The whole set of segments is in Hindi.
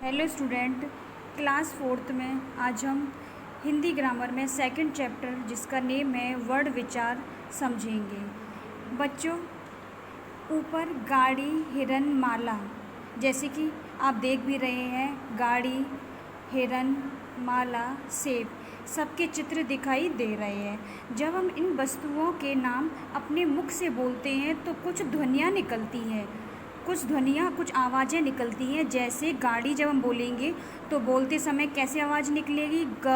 हेलो स्टूडेंट, क्लास फोर्थ में आज हम हिंदी ग्रामर में सेकंड चैप्टर जिसका नेम है वर्ड विचार समझेंगे। बच्चों, ऊपर गाड़ी, हिरन, माला, जैसे कि आप देख भी रहे हैं, गाड़ी, हिरन, माला, सेब, सबके चित्र दिखाई दे रहे हैं। जब हम इन वस्तुओं के नाम अपने मुख से बोलते हैं तो कुछ ध्वनियाँ निकलती हैं, कुछ आवाज़ें निकलती हैं। जैसे गाड़ी जब हम बोलेंगे तो बोलते समय कैसे आवाज़ निकलेगी? ग,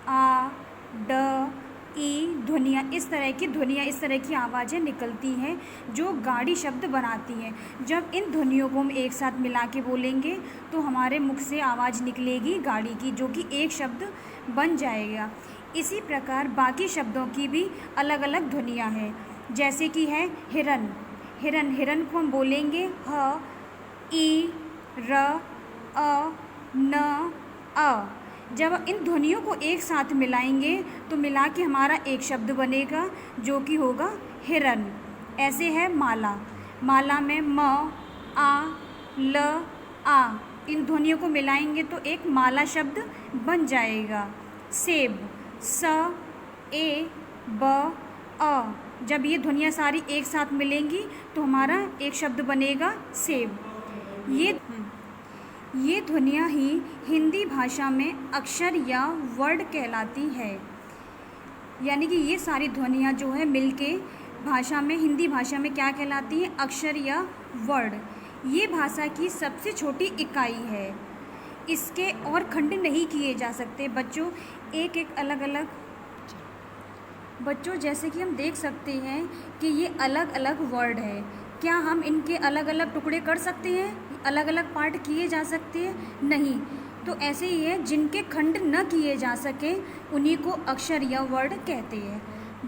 आ, ड, ई ध्वनियाँ, इस तरह की आवाज़ें निकलती हैं जो गाड़ी शब्द बनाती हैं। जब इन ध्वनियों को हम एक साथ मिला के बोलेंगे तो हमारे मुख से आवाज़ निकलेगी गाड़ी की, जो कि एक शब्द बन जाएगा। इसी प्रकार बाकी शब्दों की भी अलग अलग ध्वनियाँ हैं। जैसे कि है हिरन, हिरन को हम बोलेंगे ह, ई, र, अ, न, अ। जब इन ध्वनियों को एक साथ मिलाएंगे तो मिला के हमारा एक शब्द बनेगा जो कि होगा हिरन। ऐसे है माला, माला में म, आ, ल, आ, इन ध्वनियों को मिलाएंगे तो एक माला शब्द बन जाएगा। सेब, स, ए, ब, अ, जब ये ध्वनियाँ सारी एक साथ मिलेंगी तो हमारा एक शब्द बनेगा सेब। ये ध्वनियाँ ही हिंदी भाषा में अक्षर या वर्ड कहलाती है। यानी कि ये सारी ध्वनियाँ जो है मिलके हिंदी भाषा में क्या कहलाती हैं? अक्षर या वर्ड। ये भाषा की सबसे छोटी इकाई है। इसके और खंड नहीं किए जा सकते। बच्चों जैसे कि हम देख सकते हैं कि ये अलग अलग वर्ड है। क्या हम इनके अलग अलग टुकड़े कर सकते हैं? अलग अलग पार्ट किए जा सकते हैं? नहीं। तो ऐसे ही है, जिनके खंड न किए जा सके उन्हीं को अक्षर या वर्ड कहते हैं।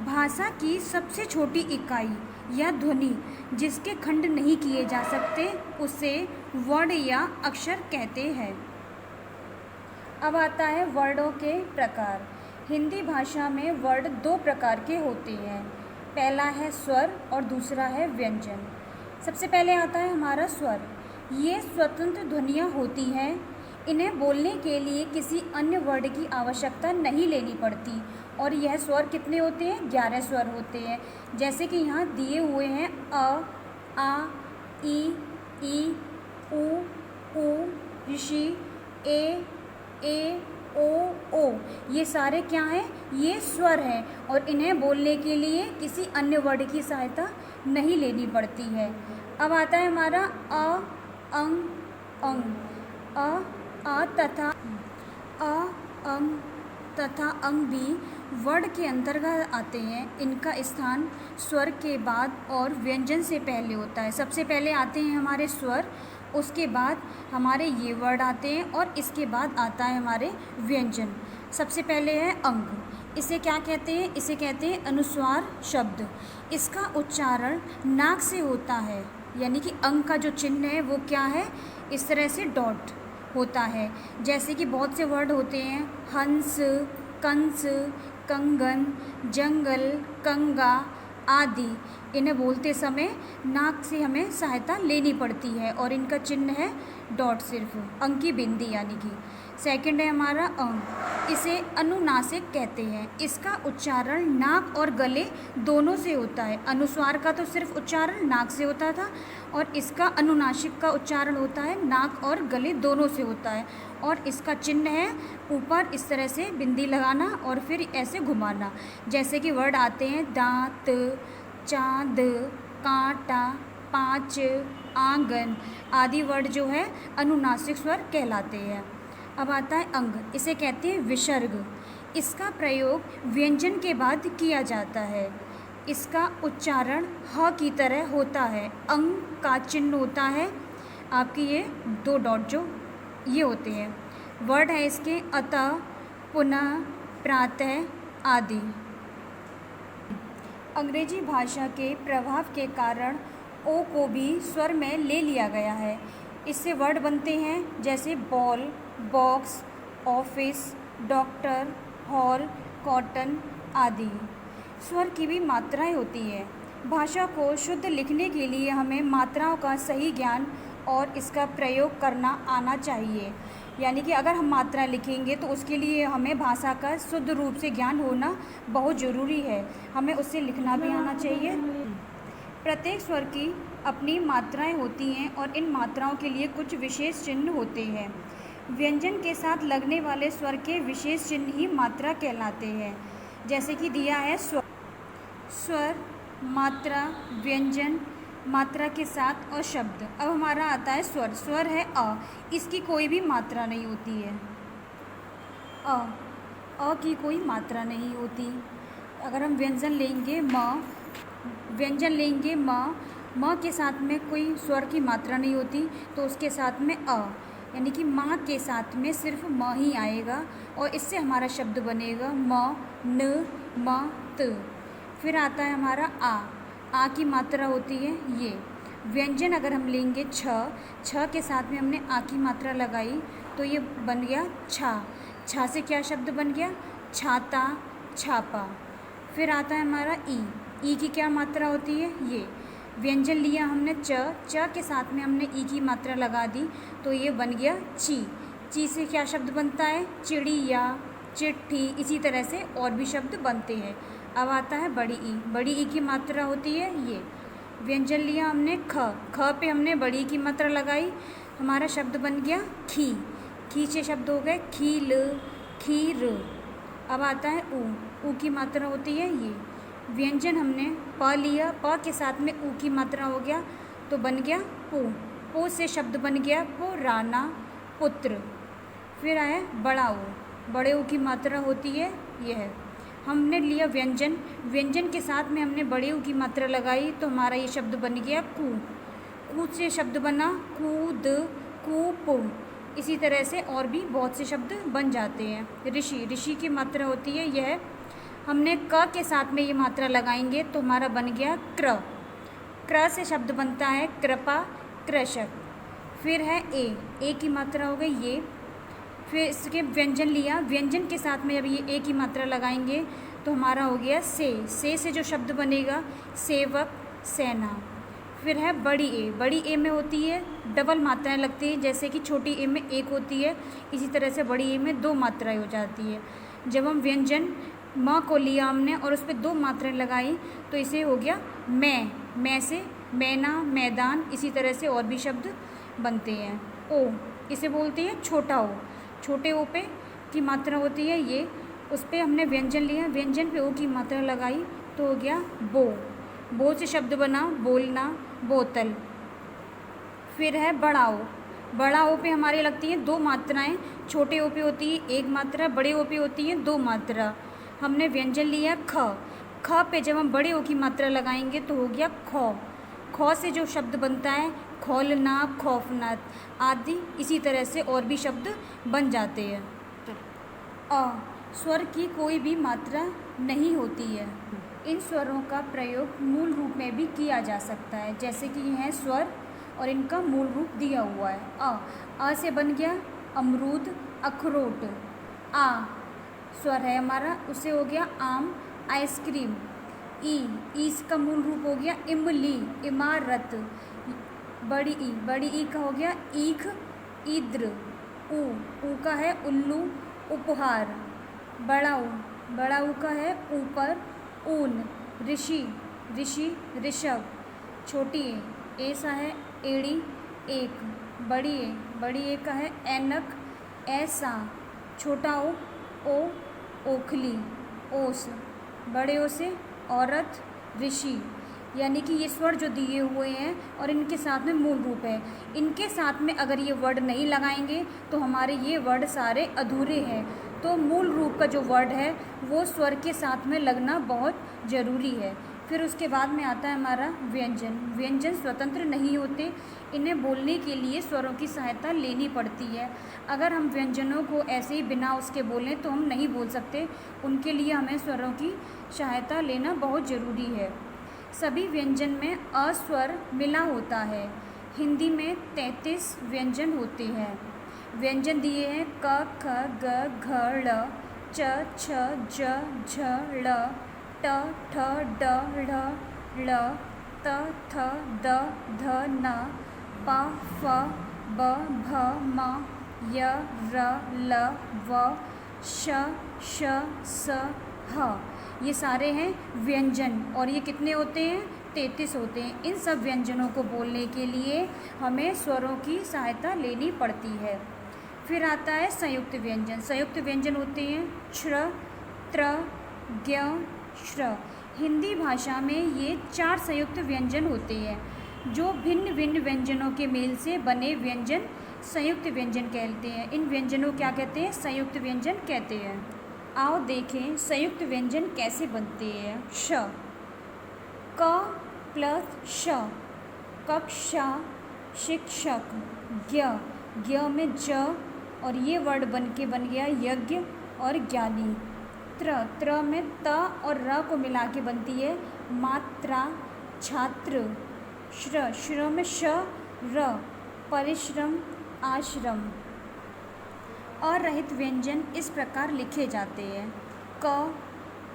भाषा की सबसे छोटी इकाई या ध्वनि जिसके खंड नहीं किए जा सकते उसे वर्ड या अक्षर कहते हैं। अब आता है वर्डों के प्रकार। हिंदी भाषा में वर्ड दो प्रकार के होते हैं। पहला है स्वर और दूसरा है व्यंजन। सबसे पहले आता है हमारा स्वर। ये स्वतंत्र ध्वनियाँ होती हैं। इन्हें बोलने के लिए किसी अन्य वर्ड की आवश्यकता नहीं लेनी पड़ती। और यह स्वर कितने होते हैं? 11 स्वर होते हैं। जैसे कि यहाँ दिए हुए हैं अ, आ, ई, उ, ऋषि, ए, ओ। ये सारे क्या हैं? ये स्वर हैं और इन्हें बोलने के लिए किसी अन्य वर्ड की सहायता नहीं लेनी पड़ती है। अब आता है हमारा अ, अंग, अ तथा अंग भी वर्ड के अंतर्गत आते हैं। इनका स्थान स्वर के बाद और व्यंजन से पहले होता है। सबसे पहले आते हैं हमारे स्वर, उसके बाद हमारे ये वर्ड आते हैं और इसके बाद आता है हमारे व्यंजन। सबसे पहले है अंग। इसे क्या कहते हैं? इसे कहते हैं अनुस्वार शब्द। इसका उच्चारण नाक से होता है। यानी कि अंग का जो चिन्ह है वो क्या है? इस तरह से डॉट होता है। जैसे कि बहुत से वर्ड होते हैं, हंस, कंस, कंगन, जंगल, कंगा आदि। इन्हें बोलते समय नाक से हमें सहायता लेनी पड़ती है और इनका चिन्ह है डॉट, सिर्फ अंक की बिंदी। यानी कि सेकंड है हमारा अंग। इसे अनुनासिक कहते हैं। इसका उच्चारण नाक और गले दोनों से होता है। अनुस्वार का तो सिर्फ उच्चारण नाक से होता था और इसका अनुनासिक का उच्चारण होता है नाक और गले दोनों से होता है। और इसका चिन्ह है ऊपर इस तरह से बिंदी लगाना और फिर ऐसे घुमाना। जैसे कि वर्ड आते हैं दांत, चाँद, कांटा, पाँच, आंगन आदि वर्ड जो है अनुनासिक स्वर कहलाते हैं। अब आता है अंग। इसे कहते हैं विसर्ग। इसका प्रयोग व्यंजन के बाद किया जाता है। इसका उच्चारण ह की तरह होता है। अंग का चिन्ह होता है आपकी ये दो डॉट जो ये होते हैं। वर्ड है इसके अतः, पुनः, प्रातः आदि। अंग्रेजी भाषा के प्रभाव के कारण ओ को भी स्वर में ले लिया गया है। इससे वर्ड बनते हैं जैसे ball, box, office, doctor, hall, cotton आदि। स्वर की भी मात्राएं होती हैं। भाषा को शुद्ध लिखने के लिए हमें मात्राओं का सही ज्ञान और इसका प्रयोग करना आना चाहिए। यानी कि अगर हम मात्रा लिखेंगे तो उसके लिए हमें भाषा का शुद्ध रूप से ज्ञान होना बहुत ज़रूरी है, हमें उससे लिखना भी आना चाहिए। प्रत्येक स्वर की अपनी मात्राएं होती हैं और इन मात्राओं के लिए कुछ विशेष चिन्ह होते हैं। व्यंजन के साथ लगने वाले स्वर के विशेष चिन्ह ही मात्रा कहलाते हैं। जैसे कि दिया है स्वर, मात्रा, व्यंजन, मात्रा के साथ और शब्द। अब हमारा आता है स्वर। स्वर है अ, इसकी कोई भी मात्रा नहीं होती है। अ की कोई मात्रा नहीं होती। अगर हम व्यंजन लेंगे म के साथ में कोई स्वर की मात्रा नहीं होती, तो उसके साथ में अ, यानी कि माँ के साथ में सिर्फ म ही आएगा और इससे हमारा शब्द बनेगा म, न, म, त। फिर आता है हमारा आ की मात्रा होती है ये। व्यंजन अगर हम लेंगे छ के साथ में हमने आ की मात्रा लगाई तो ये बन गया छा से क्या शब्द बन गया? छाता, छापा। फिर आता है हमारा ई की क्या मात्रा होती है? ये। व्यंजन लिया हमने च के साथ में हमने ई की मात्रा लगा दी तो ये बन गया ची से क्या शब्द बनता है? चिड़िया, चिट्ठी। इसी तरह से और भी शब्द बनते हैं। अब आता है बड़ी ई की मात्रा होती है ये। व्यंजन लिया हमने ख पे हमने बड़ी की मात्रा लगाई, हमारा शब्द बन गया खी से शब्द हो गए खील, खीर। अब आता है ऊ की मात्रा होती है ये। व्यंजन हमने प लिया, प के साथ में ऊ की मात्रा हो गया तो बन गया पू से शब्द बन गया पुराना, पुत्र। फिर आया बड़े ऊ की मात्रा होती है यह। हमने लिया व्यंजन के साथ में हमने बड़े ऊ की मात्रा लगाई तो हमारा ये शब्द बन गया कू से शब्द बना कूद, कूप। इसी तरह से और भी बहुत से शब्द बन जाते हैं। ऋषि की मात्रा होती है यह। हमने क के साथ में ये मात्रा लगाएंगे तो हमारा बन गया क्र से शब्द बनता है कृपा, कृषक। फिर है ए की मात्रा हो गई ये। फिर इसके व्यंजन लिया, व्यंजन के साथ में जब ये ए की मात्रा लगाएंगे तो हमारा हो गया से जो शब्द बनेगा सेवक, सेना। फिर है बड़ी ए में होती है डबल मात्राएं लगती हैं, जैसे कि छोटी ए में एक होती है, इसी तरह से बड़ी ए में दो मात्राएं हो जाती है। जब हम व्यंजन म को लिया हमने और उस पर दो मात्राएं लगाई तो इसे हो गया मैं से मैना, मैदान। इसी तरह से और भी शब्द बनते हैं। ओ इसे बोलते हैं छोटा ओ। छोटे ओ पे की मात्रा होती है ये। उस पर हमने व्यंजन लिया, व्यंजन पे ओ की मात्रा लगाई तो हो गया बो से शब्द बना बोलना, बोतल। फिर है बड़ा ओ पे हमारी लगती हैं दो मात्राएं। छोटे ओ पे होती है एक मात्रा, बड़े ओ पे होती है दो मात्रा। हमने व्यंजन लिया ख पे जब हम बड़े ओ की मात्रा लगाएंगे तो हो गया ख से जो शब्द बनता है खोलना, खौफनाक आदि। इसी तरह से और भी शब्द बन जाते हैं। स्वर की कोई भी मात्रा नहीं होती है। इन स्वरों का प्रयोग मूल रूप में भी किया जा सकता है, जैसे कि यह है स्वर और इनका मूल रूप दिया हुआ है। अ से बन गया अमरूद, अखरोट। आ स्वर है हमारा, उसे हो गया आम, आइसक्रीम। ई इसका मूल रूप हो गया इमली, इमारत। बड़ी ई का हो गया ईख, इद्र। ऊ का है उल्लू, उपहार। बड़ा ऊ का है ऊपर, ऊन। ऋषि, ऋषभ। छोटी ए सा है एड़ी, एक। बड़ी ए का है ऐनक, ऐसा। छोटा ओ ओखली, ओस। बड़े ओ से औरत, ऋषि। यानी कि ये स्वर जो दिए हुए हैं और इनके साथ में मूल रूप है, इनके साथ में अगर ये वर्ड नहीं लगाएंगे तो हमारे ये वर्ड सारे अधूरे हैं। तो मूल रूप का जो वर्ड है वो स्वर के साथ में लगना बहुत ज़रूरी है। फिर उसके बाद में आता है हमारा व्यंजन स्वतंत्र नहीं होते, इन्हें बोलने के लिए स्वरों की सहायता लेनी पड़ती है। अगर हम व्यंजनों को ऐसे ही बिना उसके बोलें तो हम नहीं बोल सकते, उनके लिए हमें स्वरों की सहायता लेना बहुत ज़रूरी है। सभी व्यंजन में अ स्वर मिला होता है। हिंदी में 33 व्यंजन होते हैं। व्यंजन दिए हैं क, ख, ग, घ, ड़, च, छ, ज, झ, ड़, ट, ठ, ड, ढ़, ळ, त, थ, द, ध, न, प, फ, ब, भ, म, य, र, ल, व, श, श, स, ह। ये सारे हैं व्यंजन और ये कितने होते हैं? 33 होते हैं। इन सब व्यंजनों को बोलने के लिए हमें स्वरों की सहायता लेनी पड़ती है। फिर आता है संयुक्त व्यंजन। संयुक्त व्यंजन होते हैं श्र, त्र, ज्ञ, श्र। हिंदी भाषा में ये 4 संयुक्त व्यंजन होते हैं। जो भिन्न भिन्न व्यंजनों के मेल से बने व्यंजन संयुक्त व्यंजन कहते हैं। इन व्यंजनों क्या कहते हैं? संयुक्त व्यंजन कहते हैं। आओ देखें संयुक्त व्यंजन कैसे बनते हैं। श, क प्लस श, कक्षा, शिक्षक। ज्ञ, ज्ञ में ज और ये वर्ड बन गया यज्ञ और ज्ञानी। त्र, त्र में त और र को मिला के बनती है मात्रा, छात्र। श्र, श्र में श, र, परिश्रम, आश्रम। अरहित व्यंजन इस प्रकार लिखे जाते हैं। क,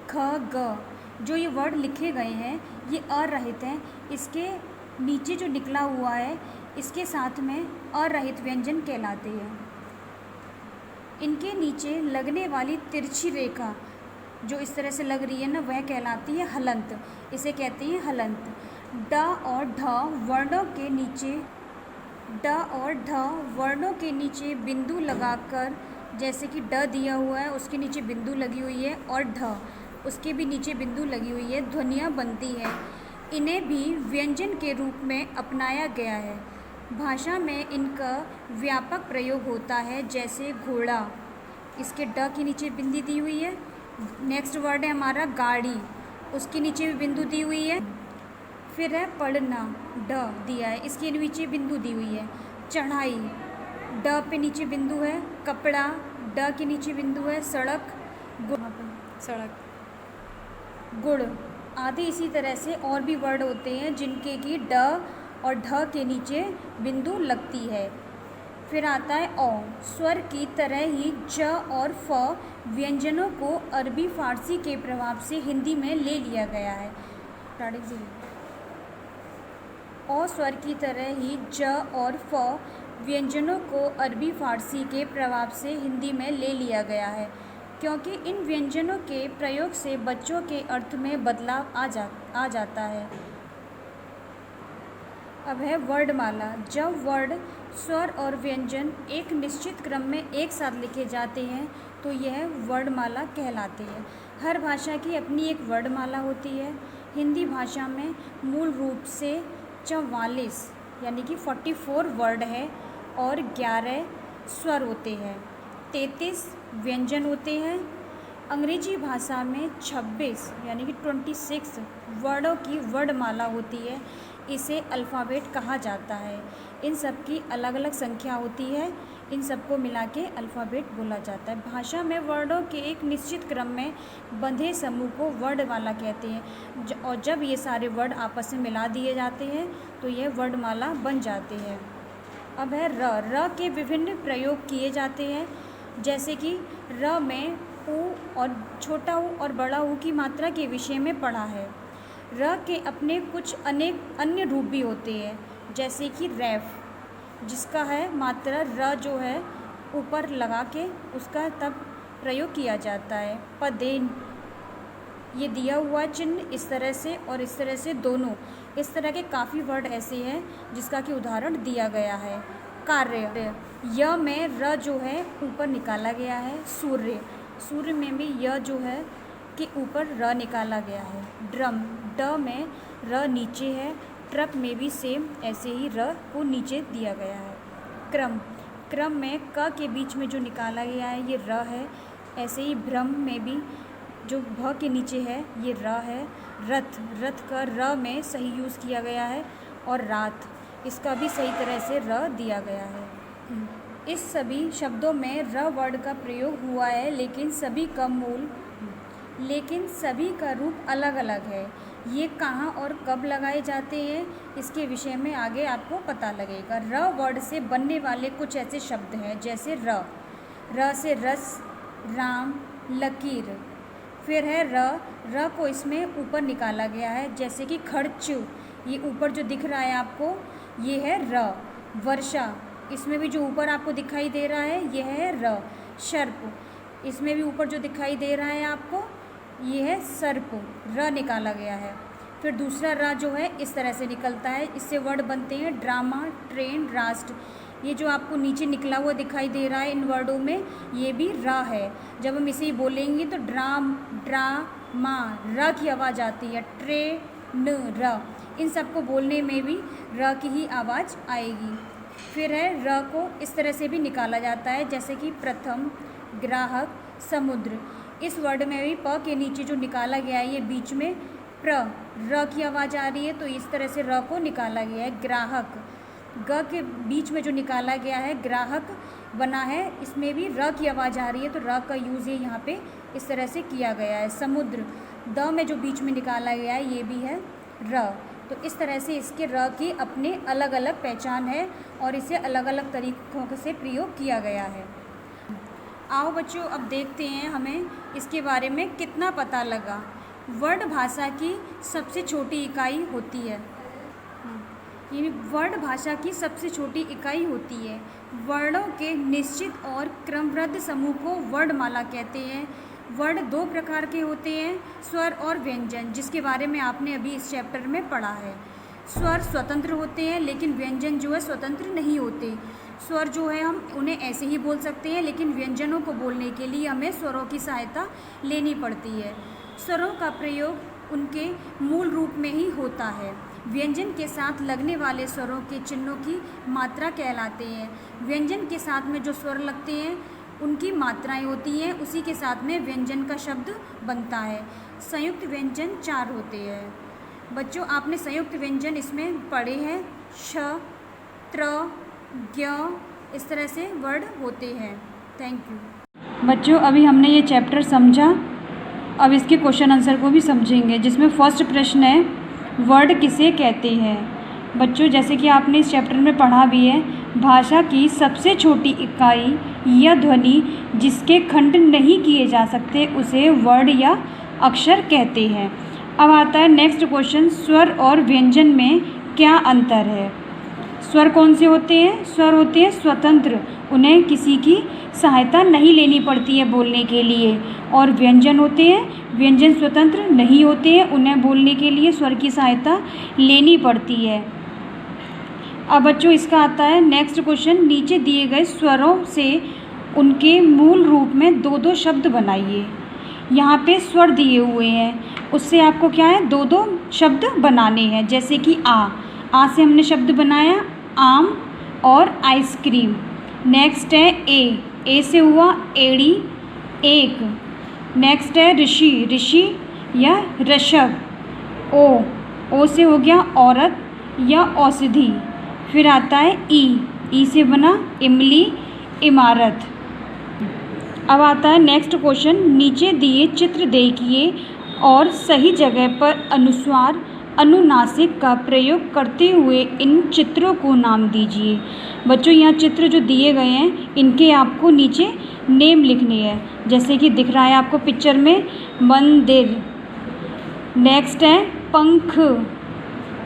ख, ग। जो ये वर्ड लिखे गए हैं ये अरहित हैं। इसके नीचे जो निकला हुआ है इसके साथ में अरहित व्यंजन कहलाते हैं। इनके नीचे लगने वाली तिरछी रेखा जो इस तरह से लग रही है ना वह कहलाती है हलंत। इसे कहते हैं हलंत। ड और ढ वर्णों के नीचे ड बिंदु लगाकर, जैसे कि ड दिया हुआ है उसके नीचे बिंदु लगी हुई है और ढ उसके भी नीचे बिंदु लगी हुई है, ध्वनियाँ बनती हैं। इन्हें भी व्यंजन के रूप में अपनाया गया है। भाषा में इनका व्यापक प्रयोग होता है, जैसे घोड़ा, इसके ड के नीचे बिंदी दी हुई है। नेक्स्ट वर्ड है हमारा गाड़ी, उसके नीचे भी बिंदु दी हुई है। फिर है पढ़ना, ड दिया है, इसके नीचे बिंदु दी हुई है। चढ़ाई, ड पे नीचे बिंदु है। कपड़ा, ड के नीचे बिंदु है। सड़क, गुड़ आदि। इसी तरह से और भी वर्ड होते हैं जिनके की ड और ढ के नीचे बिंदु लगती है। फिर आता है औ। स्वर की तरह ही ज और फ व्यंजनों को अरबी फारसी के प्रभाव से हिंदी में ले लिया गया है। औ स्वर की तरह ही ज और फ व्यंजनों को अरबी फारसी के प्रभाव से हिंदी में ले लिया गया है, क्योंकि इन व्यंजनों के प्रयोग से बच्चों के अर्थ में बदलाव आ जाता है। अब है वर्णमाला। जब वर्ड, स्वर और व्यंजन एक निश्चित क्रम में एक साथ लिखे जाते हैं तो यह वर्णमाला कहलाते हैं। हर भाषा की अपनी एक वर्णमाला होती है। हिंदी भाषा में मूल रूप से 44 यानी कि 44 वर्ड है और 11 स्वर होते हैं, 33 व्यंजन होते हैं। अंग्रेजी भाषा में 26 यानी कि 26 वर्डों की वर्णमाला होती है। इसे अल्फ़ाबेट कहा जाता है। इन सब की अलग अलग संख्या होती है, इन सबको मिला के अल्फ़ाबेट बोला जाता है। भाषा में वर्डों के एक निश्चित क्रम में बंधे समूह को वर्णमाला कहते हैं और जब ये सारे वर्ड आपस में मिला दिए जाते हैं तो यह वर्णमाला बन जाते हैं। अब है र। र के विभिन्न प्रयोग किए जाते हैं, जैसे कि र में ऊ और छोटा ऊ और बड़ा ऊ की मात्रा के विषय में पढ़ा है। र के अपने कुछ अनेक अन्य रूप भी होते हैं, जैसे कि रैफ, जिसका है मात्रा र जो है ऊपर लगा के उसका तब प्रयोग किया जाता है। पदेन, ये दिया हुआ चिन्ह इस तरह से और इस तरह से दोनों, इस तरह के काफ़ी वर्ड ऐसे हैं जिसका कि उदाहरण दिया गया है। कार्य, य में र जो है ऊपर निकाला गया है। सूर्य, सूर्य में भी य जो है कि ऊपर र निकाला गया है। ड्रम, ड में र नीचे है। ट्रक में भी सेम ऐसे ही र को नीचे दिया गया है। क्रम, क्रम में क के बीच में जो निकाला गया है ये र है। ऐसे ही भ्रम में भी जो भ के नीचे है ये र है। रथ, रथ का र में सही यूज़ किया गया है और रात, इसका भी सही तरह से र दिया गया है। इस सभी शब्दों में र वर्ड का प्रयोग हुआ है, लेकिन सभी का रूप अलग अलग है। ये कहाँ और कब लगाए जाते हैं इसके विषय में आगे आपको पता लगेगा। र वर्ड से बनने वाले कुछ ऐसे शब्द हैं, जैसे र से रस, राम, लकीर। फिर है र को इसमें ऊपर निकाला गया है, जैसे कि खर्च, ये ऊपर जो दिख रहा है आपको ये है र। वर्षा, इसमें भी जो ऊपर आपको दिखाई दे रहा है यह है र। सर्प, इसमें भी ऊपर जो दिखाई दे रहा है आपको ये है सर्प, र निकाला गया है। फिर दूसरा र जो है इस तरह से निकलता है, इससे वर्ड बनते हैं ड्रामा, ट्रेन, राष्ट्र। ये जो आपको नीचे निकला हुआ दिखाई दे रहा है इन वर्डों में, ये भी र है। जब हम इसे बोलेंगे तो ड्राम, ड्रा, मा, र की आवाज़ आती है। ट्रेन, र, इन सबको बोलने में भी र की ही आवाज़ आएगी। फिर है र को इस तरह से भी निकाला जाता है, जैसे कि प्रथम, ग्राहक, समुद्र। इस वर्ड में भी प के नीचे जो निकाला गया है ये बीच में र की आवाज़ आ रही है, तो इस तरह से र को निकाला गया है। ग्राहक, ग के बीच में जो निकाला गया है ग्राहक बना है, इसमें भी र की आवाज़ आ रही है, तो र का यूज़ ये यहाँ पे इस तरह से किया गया है। समुद्र, द में जो बीच में निकाला गया है ये भी है र। तो इस तरह से इसके र की अपने अलग अलग पहचान है और इसे अलग अलग तरीक़ों से प्रयोग किया गया है। आओ बच्चों अब देखते हैं हमें इसके बारे में कितना पता लगा। वर्ड भाषा की सबसे छोटी इकाई होती है। ये वर्ड भाषा की सबसे छोटी इकाई होती है। वर्णों के निश्चित और क्रमबद्ध समूह को वर्णमाला कहते हैं। वर्ण दो प्रकार के होते हैं, स्वर और व्यंजन, जिसके बारे में आपने अभी इस चैप्टर में पढ़ा है। स्वर स्वतंत्र होते हैं लेकिन व्यंजन जो है स्वतंत्र नहीं होते। स्वर जो है हम उन्हें ऐसे ही बोल सकते हैं, लेकिन व्यंजनों को बोलने के लिए हमें स्वरों की सहायता लेनी पड़ती है। स्वरों का प्रयोग उनके मूल रूप में ही होता है। व्यंजन के साथ लगने वाले स्वरों के चिन्हों की मात्रा कहलाते हैं। व्यंजन के साथ में जो स्वर लगते हैं उनकी मात्राएं होती हैं, उसी के साथ में व्यंजन का शब्द बनता है। संयुक्त व्यंजन 4 होते हैं। बच्चों आपने संयुक्त व्यंजन इसमें पढ़े हैं, श, त्र, ज्ञ, इस तरह से वर्ड होते हैं। Thank you. बच्चों अभी हमने ये चैप्टर समझा, अब इसके क्वेश्चन आंसर को भी समझेंगे, जिसमें फर्स्ट प्रश्न है वर्ड किसे कहते हैं। बच्चों जैसे कि आपने इस चैप्टर में पढ़ा भी है, भाषा की सबसे छोटी इकाई या ध्वनि जिसके खंड नहीं किए जा सकते उसे वर्ड या अक्षर कहते हैं। अब आता है नेक्स्ट क्वेश्चन, स्वर और व्यंजन में क्या अंतर है। स्वर कौन से होते हैं? स्वर होते हैं स्वतंत्र, उन्हें किसी की सहायता नहीं लेनी पड़ती है बोलने के लिए। और व्यंजन होते हैं, व्यंजन स्वतंत्र नहीं होते हैं, उन्हें बोलने के लिए स्वर की सहायता लेनी पड़ती है। अब बच्चों इसका आता है नेक्स्ट क्वेश्चन, नीचे दिए गए स्वरों से उनके मूल रूप में 2-2 शब्द बनाइए। यहाँ पे स्वर दिए हुए हैं, उससे आपको क्या है 2-2 शब्द बनाने हैं। जैसे कि आ से हमने शब्द बनाया आम और आइसक्रीम। नेक्स्ट है ए से हुआ एड़ी, एक। नेक्स्ट है ऋषि, ऋषि या ऋषभ। ओ से हो गया औरत या औषधि। फिर आता है ई से बना इमली, इमारत। अब आता है नेक्स्ट क्वेश्चन, नीचे दिए चित्र देखिए और सही जगह पर अनुस्वार अनुनासिक का प्रयोग करते हुए इन चित्रों को नाम दीजिए। बच्चों यहाँ चित्र जो दिए गए हैं इनके आपको नीचे नेम लिखने हैं, जैसे कि दिख रहा है आपको पिक्चर में मंदिर। नेक्स्ट है पंख।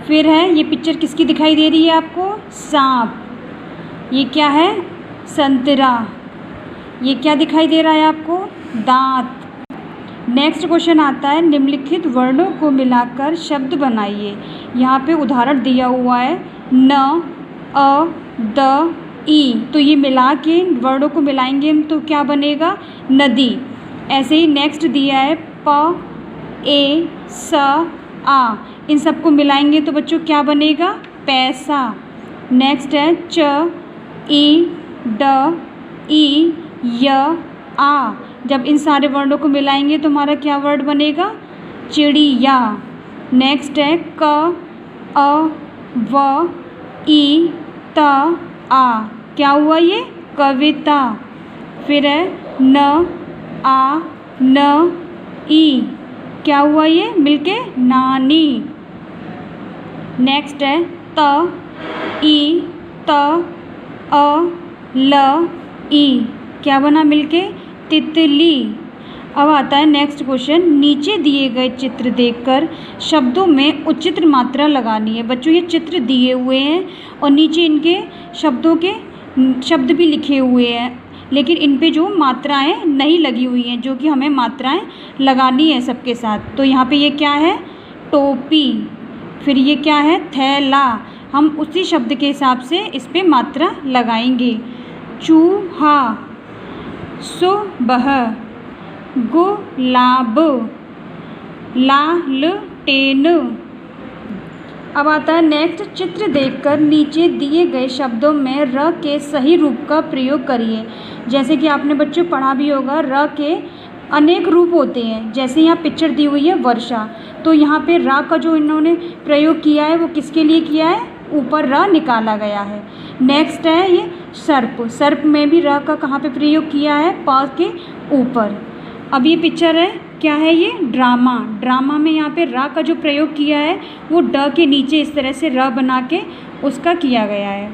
फिर है ये पिक्चर किसकी दिखाई दे रही है आपको? सांप। ये क्या है? संतरा। ये क्या दिखाई दे रहा है आपको? दांत। नेक्स्ट क्वेश्चन आता है निम्नलिखित वर्णों को मिलाकर शब्द बनाइए। यहाँ पे उदाहरण दिया हुआ है न, अ, द, ई, तो ये मिला के वर्णों को मिलाएंगे हम तो क्या बनेगा? नदी। ऐसे ही नेक्स्ट दिया है प, ए, स, आ, इन सबको मिलाएंगे तो बच्चों क्या बनेगा? पैसा। नेक्स्ट है च, ई, ड, ई, य, आ, जब इन सारे वर्णों को मिलाएंगे तो हमारा क्या वर्ड बनेगा? चिड़िया। नेक्स्ट है क, अ, व, ई, त, आ, क्या हुआ ये? कविता। फिर है न, आ, न, ई, क्या हुआ ये मिलके? नानी। नेक्स्ट है त, ई, त, अ, ल, ई, क्या बना मिलके? तितली। अब आता है नेक्स्ट क्वेश्चन, नीचे दिए गए चित्र देखकर शब्दों में उचित मात्रा लगानी है। बच्चों ये चित्र दिए हुए हैं और नीचे इनके शब्दों के शब्द भी लिखे हुए हैं, लेकिन इन पे जो मात्राएं नहीं लगी हुई हैं, जो कि हमें मात्राएं लगानी है सबके साथ। तो यहाँ पे ये क्या है, टोपी, फिर ये क्या है, थैला। हम उसी शब्द के हिसाब से इस पे मात्रा लगाएंगे। चूहा, सुबह, गुलाब, लालटेन। अब आता है नेक्स्ट, चित्र देखकर नीचे दिए गए शब्दों में र के सही रूप का प्रयोग करिए। जैसे कि आपने बच्चों पढ़ा भी होगा, र के अनेक रूप होते हैं। जैसे यहाँ पिक्चर दी हुई है वर्षा, तो यहाँ पे र का जो इन्होंने प्रयोग किया है वो किसके लिए किया है, ऊपर र निकाला गया है। नेक्स्ट है ये सर्प, सर्प में भी र का कहाँ पे प्रयोग किया है, प के ऊपर। अब ये पिक्चर है, क्या है ये, ड्रामा, ड्रामा में यहाँ पे र का जो प्रयोग किया है वो ड के नीचे इस तरह से र बना के उसका किया गया है।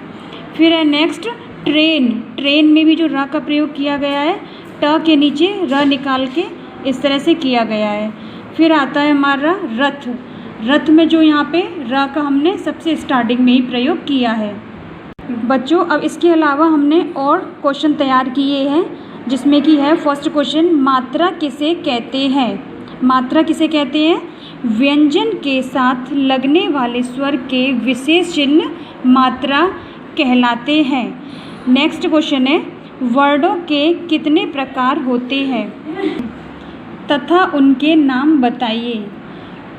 फिर है नेक्स्ट ट्रेन, ट्रेन में भी जो र का प्रयोग किया गया है ट के नीचे र निकाल के इस तरह से किया गया है। फिर आता है हमारा रथ, रथ में जो यहाँ पे र का हमने सबसे स्टार्टिंग में ही प्रयोग किया है। बच्चों अब इसके अलावा हमने और क्वेश्चन तैयार किए हैं, जिसमें कि है फर्स्ट क्वेश्चन, मात्रा किसे कहते हैं। मात्रा किसे कहते हैं, व्यंजन के साथ लगने वाले स्वर के विशेष चिन्ह मात्रा कहलाते हैं। नेक्स्ट क्वेश्चन है, वर्डों के कितने प्रकार होते हैं तथा उनके नाम बताइए।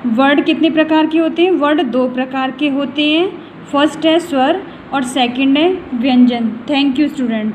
वर्ड कितने प्रकार के होते हैं, वर्ड 2 प्रकार के होते हैं। फर्स्ट है स्वर और सेकंड है व्यंजन। Thank you student.